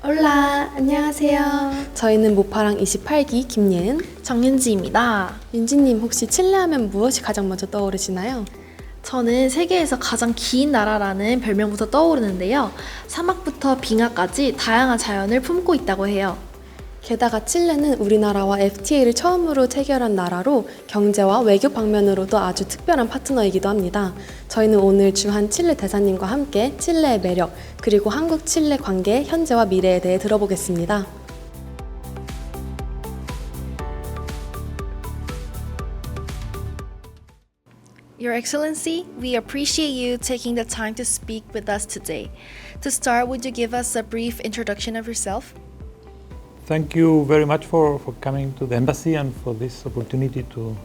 올라, 안녕하세요. 저희는 모파랑 28기 김예은, 정윤지입니다. 윤지님 혹시 칠레 하면 무엇이 가장 먼저 떠오르시나요? 저는 세계에서 가장 긴 나라라는 별명부터 떠오르는데요. 사막부터 빙하까지 다양한 자연을 품고 있다고 해요. 게다가 칠레는 우리나라와 FTA를 처음으로 체결한 나라로 경제와 외교 방면으로도 아주 특별한 파트너이기도 합니다. 저희는 오늘 주한칠레대사님과 함께 칠레의 매력, 그리고 한국-칠레 관계의 현재와 미래에 대해 들어보겠습니다. Your Excellency, we appreciate you taking the time to speak with us today. To start, would you give us a brief introduction of yourself? Thank you very much for coming to the embassy and for this opportunity to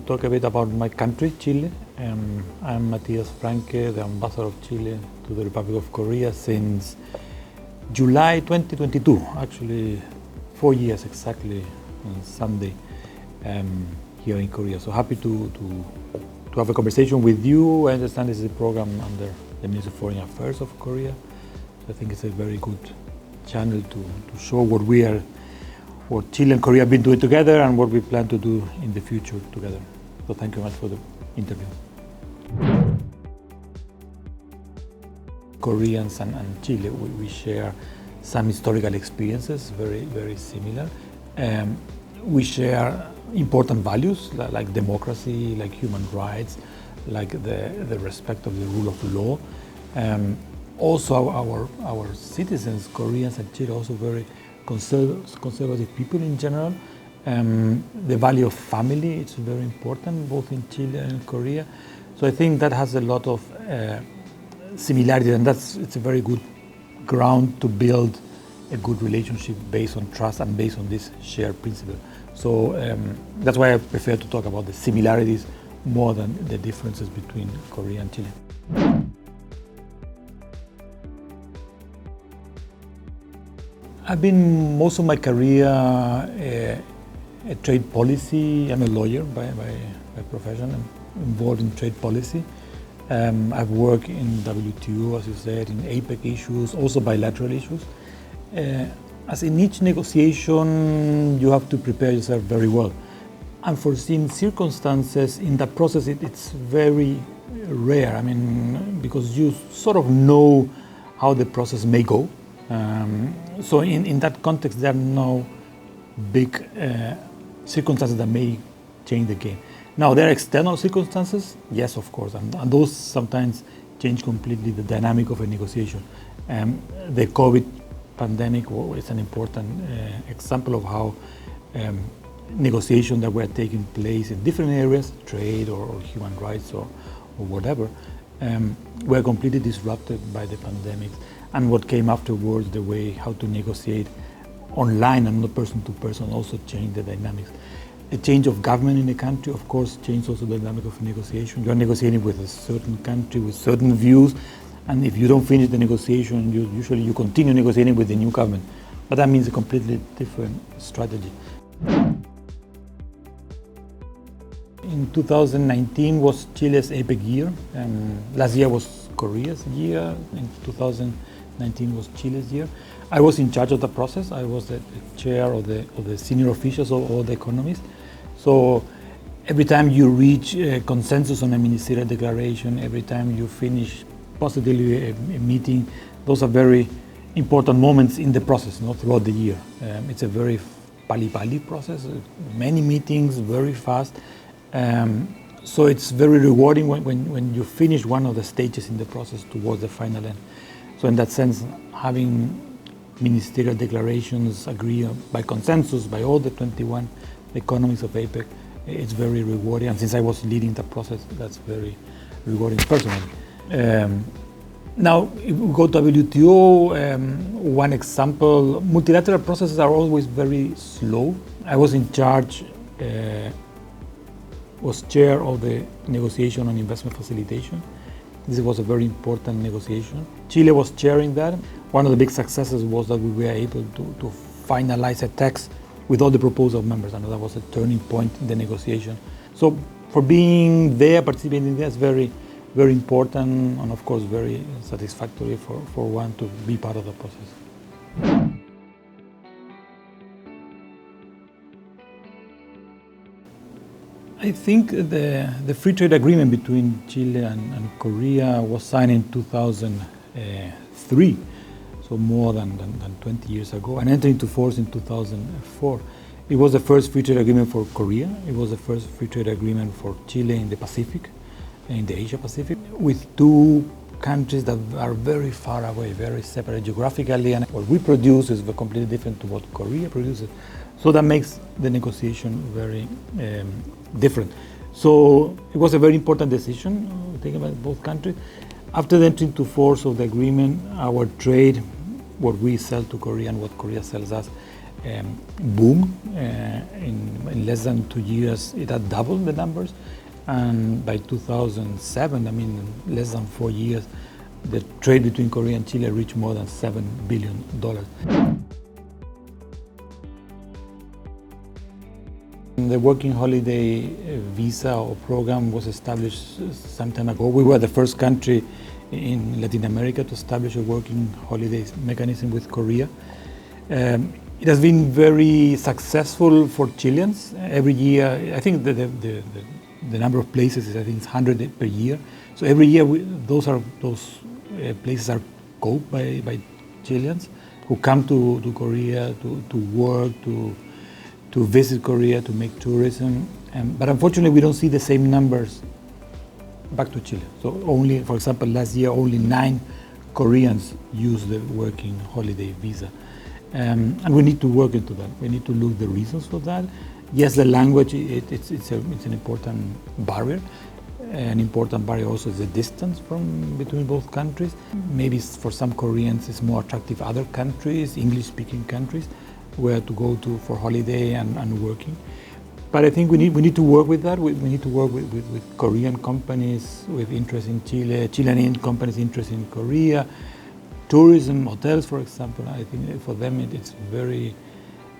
talk a bit about my country, Chile. I'm Mathias Francke, the ambassador of Chile to the Republic of Korea since July 2022, actually 4 years exactly on Sunday here in Korea. So happy to have a conversation with you. I understand this is a program under the Ministry of Foreign Affairs of Korea. So I think it's a very good channel to show what Chile and Korea have been doing together and what we plan to do in the future together. So thank you very much for the interview. Koreans and Chile, we share some historical experiences, very similar. We share important values like democracy, like human rights, like the respect of the rule of law. Also, our citizens, Koreans and Chile, also very conservative people in general. The value of family is very important both in Chile and Korea. So I think that has a lot of similarities, and it's a very good ground to build a good relationship based on trust and based on this shared principle. So that's why I prefer to talk about the similarities more than the differences between Korea and Chile. I've been most of my career a trade policy. I'm a lawyer by profession. I'm involved in trade policy. I've worked in WTO, as you said, in APEC issues, also bilateral issues. As in each negotiation, you have to prepare yourself very well. Unforeseen circumstances in that process, it's very rare. I mean, because you sort of know how the process may go. So in that context, there are no big circumstances that may change the game. Now, there are external circumstances, yes, of course, and those sometimes change completely the dynamic of a negotiation. The COVID pandemic is an important example of how negotiations that were taking place in different areas, trade or human rights or whatever, were completely disrupted by the pandemic. And what came afterwards, the way how to negotiate online and not person to person, also changed the dynamics. A change of government in a country, of course, changed also the dynamic of negotiation. You are negotiating with a certain country with certain views, and if you don't finish the negotiation, usually you continue negotiating with the new government. But that means a completely different strategy. In 2019 was Chile's APEC year. Last year was Korea's year. In 2019 was Chile's year. I was in charge of the process. I was the chair of the senior officials of all the economies. So every time you reach a consensus on a ministerial declaration, every time you finish positively a meeting, those are very important moments in the process, not throughout the year. It's a very pali-pali process, many meetings, very fast. So it's very rewarding when you finish one of the stages in the process towards the final end. So in that sense, having ministerial declarations agreed by consensus by all the 21 economies of APEC, it's very rewarding. And since I was leading the process, that's very rewarding personally. Now, if we go to WTO, one example, multilateral processes are always very slow. I was in charge, was chair of the negotiation on investment facilitation. This was a very important negotiation. Chile was chairing that. One of the big successes was that we were able to finalize a text with all the proposal members, and that was a turning point in the negotiation. So for being there, participating there is very, very important, and of course very satisfactory for one to be part of the process. I think the free trade agreement between Chile and Korea was signed in 2003, so more than 20 years ago, and entered into force in 2004. It was the first free trade agreement for Korea. It was the first free trade agreement for Chile in the Pacific, in the Asia Pacific, with two countries that are very far away, very separate geographically, and what we produce is completely different to what Korea produces. So that makes the negotiation very different. So it was a very important decision taken by both countries. After the entry into force of the agreement, our trade, what we sell to Korea and what Korea sells us, boomed. In less than 2 years, it had doubled the numbers. And by 2007, I mean, in less than 4 years, the trade between Korea and Chile reached more than $7 billion. The working holiday visa or program was established some time ago. We were the first country in Latin America to establish a working holiday mechanism with Korea. It has been very successful for Chileans. Every year, I think the number of places is, I think, it's 100 per year. So every year, those places are coped by Chileans who come to Korea to work, to visit Korea, to make tourism. But unfortunately, we don't see the same numbers back to Chile. So only, for example, last year, only 9 Koreans used the working holiday visa. And we need to work into that. We need to look the reasons for that. Yes, the language, it's an important barrier. An important barrier also is the distance between both countries. Maybe for some Koreans it's more attractive other countries, English-speaking countries, where to go to for holiday and working. But I think we need to work with that. We need to work with Korean companies with interest in Chile, Chilean companies interested in Korea. Tourism, hotels, for example, I think for them it's very,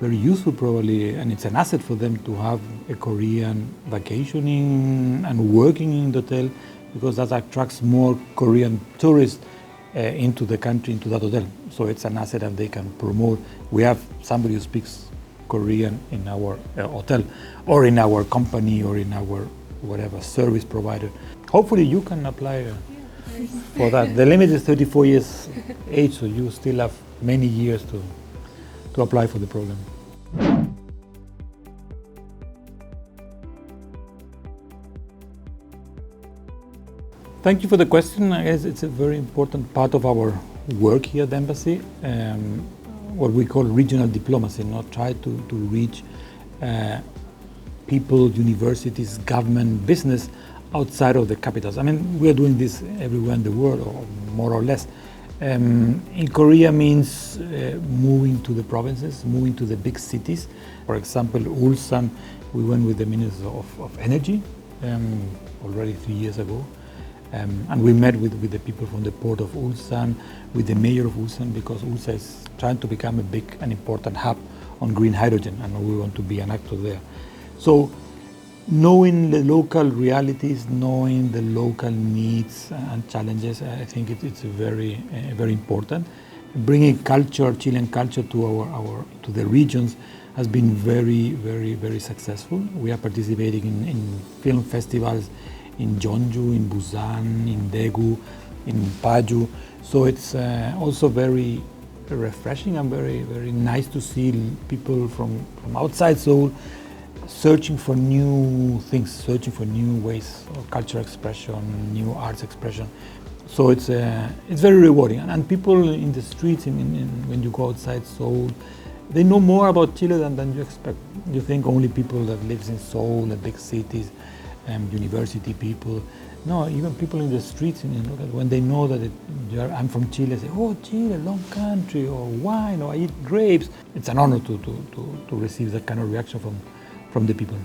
very useful probably, and it's an asset for them to have a Korean vacationing and working in the hotel, because that attracts more Korean tourists into the country, into that hotel. So it's an asset that they can promote. We have somebody who speaks Korean in our hotel, or in our company, or in our whatever service provider. Hopefully you can apply for that. The limit is 34 years age, so you still have many years to apply for the program. Thank you for the question. I guess it's a very important part of our work here at the embassy, what we call regional diplomacy, not try to reach people, universities, government, business outside of the capitals. I mean, we are doing this everywhere in the world, or more or less. In Korea means moving to the provinces, moving to the big cities. For example, Ulsan, we went with the Minister of Energy already 3 years ago. And we met with the people from the port of Ulsan, with the mayor of Ulsan, because Ulsan is trying to become a big and important hub on green hydrogen, and we want to be an actor there. So knowing the local realities, knowing the local needs and challenges, I think it's very important. Bringing culture, Chilean culture to the regions has been very successful. We are participating in film festivals in Jeonju, in Busan, in Daegu, in Paju. So it's also very refreshing and very nice to see people from outside Seoul searching for new things, searching for new ways of cultural expression, new arts expression. So it's very rewarding. And people in the streets, when you go outside Seoul, they know more about Chile than you expect. You think only people that lives in Seoul, the big cities, university people. No, even people in the streets, when they know that I'm from Chile, say, "Oh, Chile, long country," or "Wine," or "I eat grapes." It's an honor to receive that kind of reaction from the people.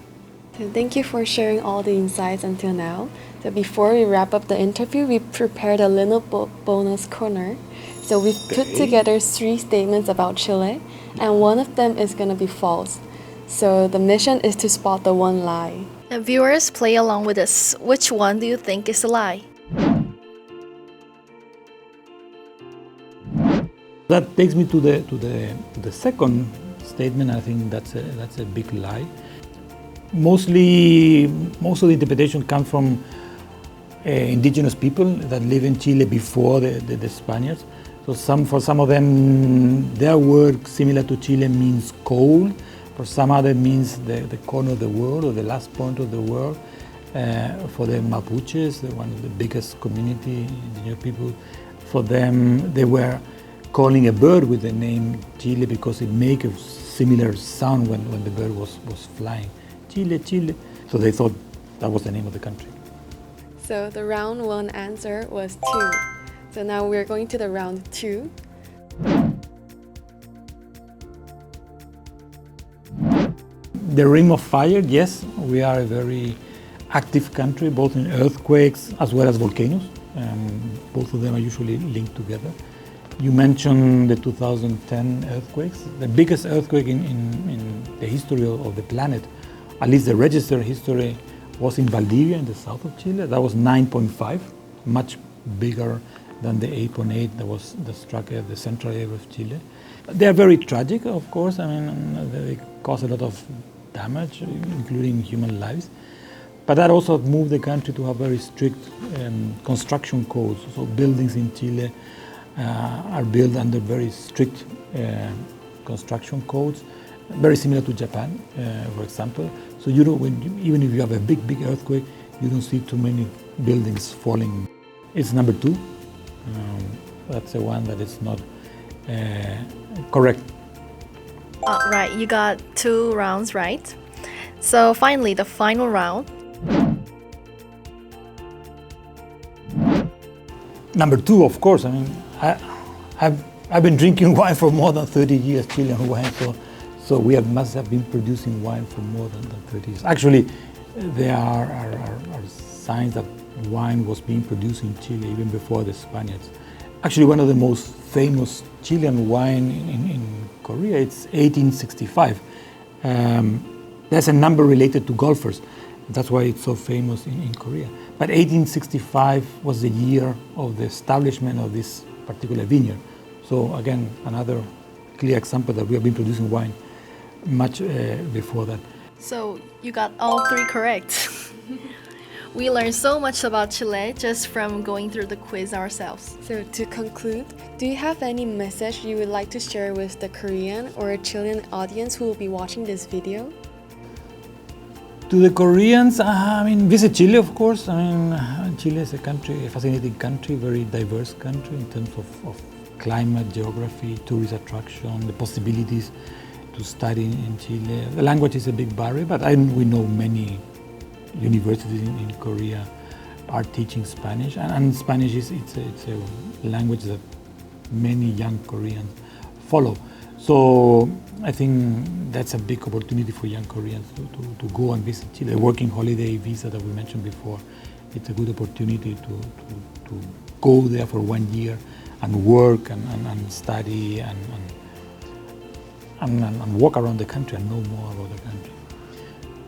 So thank you for sharing all the insights until now. So before we wrap up the interview, we prepared a little bonus corner. So we've put together 3 statements about Chile, and one of them is going to be false. So the mission is to spot the one lie. And viewers, play along with us. Which one do you think is a lie? That takes me to the second statement. I think that's a big lie. Mostly, most of the interpretation comes from indigenous people that live in Chile before the Spaniards. So for some of them, their word similar to Chile means cold. For some other means the corner of the world or the last point of the world. For the Mapuches, one of the biggest community indigenous people, for them they were calling a bird with the name Chile because it makes a similar sound when the bird was flying. Chile, Chile. So they thought that was the name of the country. So the round 1 answer was 2. So now we're going to the round 2. The Ring of Fire, yes, we are a very active country, both in earthquakes as well as volcanoes. Both of them are usually linked together. You mentioned the 2010 earthquakes. The biggest earthquake in the history of the planet, at least the registered history, was in Valdivia in the south of Chile. That was 9.5, much bigger than the 8.8 that struck the central area of Chile. They are very tragic, of course. I mean, they cause a lot of damage, including human lives. But that also moved the country to have very strict construction codes. So buildings in Chile are built under very strict construction codes, very similar to Japan, for example. So you don't, even if you have a big earthquake, you don't see too many buildings falling. It's number 2. That's the one that is not correct. Right, you got 2 rounds right. So finally, the final round. Number 2, of course. I mean, I've been drinking wine for more than 30 years, Chilean wine. So we must have been producing wine for more than 30 years. Actually, there are signs that wine was being produced in Chile even before the Spaniards. Actually, one of the most famous Chilean wine in Korea, it's 1865. There's a number related to golfers. That's why it's so famous in Korea. But 1865 was the year of the establishment of this particular vineyard. So again, another clear example that we have been producing wine much before that. So you got all 3 correct. We learned so much about Chile just from going through the quiz ourselves. So to conclude, do you have any message you would like to share with the Korean or Chilean audience who will be watching this video? To the Koreans, I mean, visit Chile, of course. I mean, Chile is a country, a fascinating country, very diverse country in terms of climate, geography, tourist attraction, the possibilities to study in Chile. The language is a big barrier, but we know many universities in Korea are teaching Spanish, and Spanish it's a language that many young Koreans follow. So I think that's a big opportunity for young Koreans to go and visit Chile. The working holiday visa that we mentioned before, it's a good opportunity to go there for 1 year and work and study and walk around the country and know more about the country.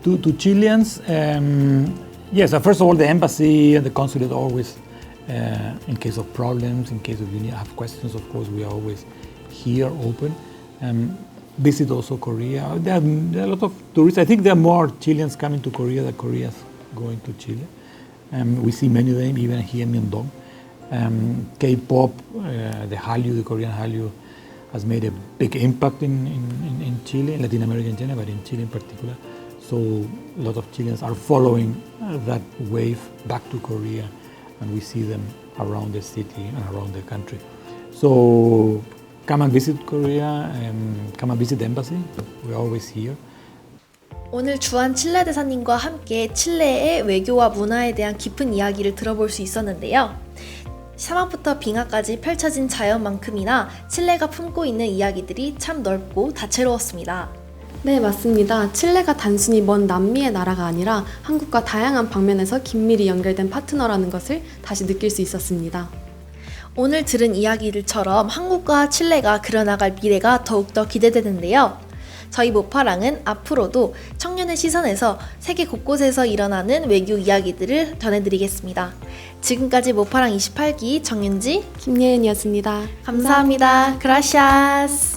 To Chileans, yes, first of all, the embassy and the consulate always, in case of problems, in case of you have questions, of course, we are always here, open. Visit also Korea. There are a lot of tourists. I think there are more Chileans coming to Korea than Koreans going to Chile. We see many of them, even here in Myeongdong. K-pop, the Hallyu, the Korean Hallyu, has made a big impact in Chile, in Latin America in general, but in Chile in particular. So a lot of Chileans are following that wave back to Korea, and we see them around the city and around the country. So come and visit Korea, come and visit the embassy. We're always here. 오늘 주한칠레대사님과 함께 칠레의 외교와 문화에 대한 깊은 이야기를 들어볼 수 있었는데요. 사막부터 빙하까지 펼쳐진 자연만큼이나 칠레가 품고 있는 이야기들이 참 넓고 다채로웠습니다. 네, 맞습니다. 칠레가 단순히 먼 남미의 나라가 아니라 한국과 다양한 방면에서 긴밀히 연결된 파트너라는 것을 다시 느낄 수 있었습니다. 오늘 들은 이야기들처럼 한국과 칠레가 그려나갈 미래가 더욱더 기대되는데요. 저희 모파랑은 앞으로도 청년의 시선에서 세계 곳곳에서 일어나는 외교 이야기들을 전해드리겠습니다. 지금까지 모파랑 28기 정윤지, 김예은이었습니다. 감사합니다. 그라시아스.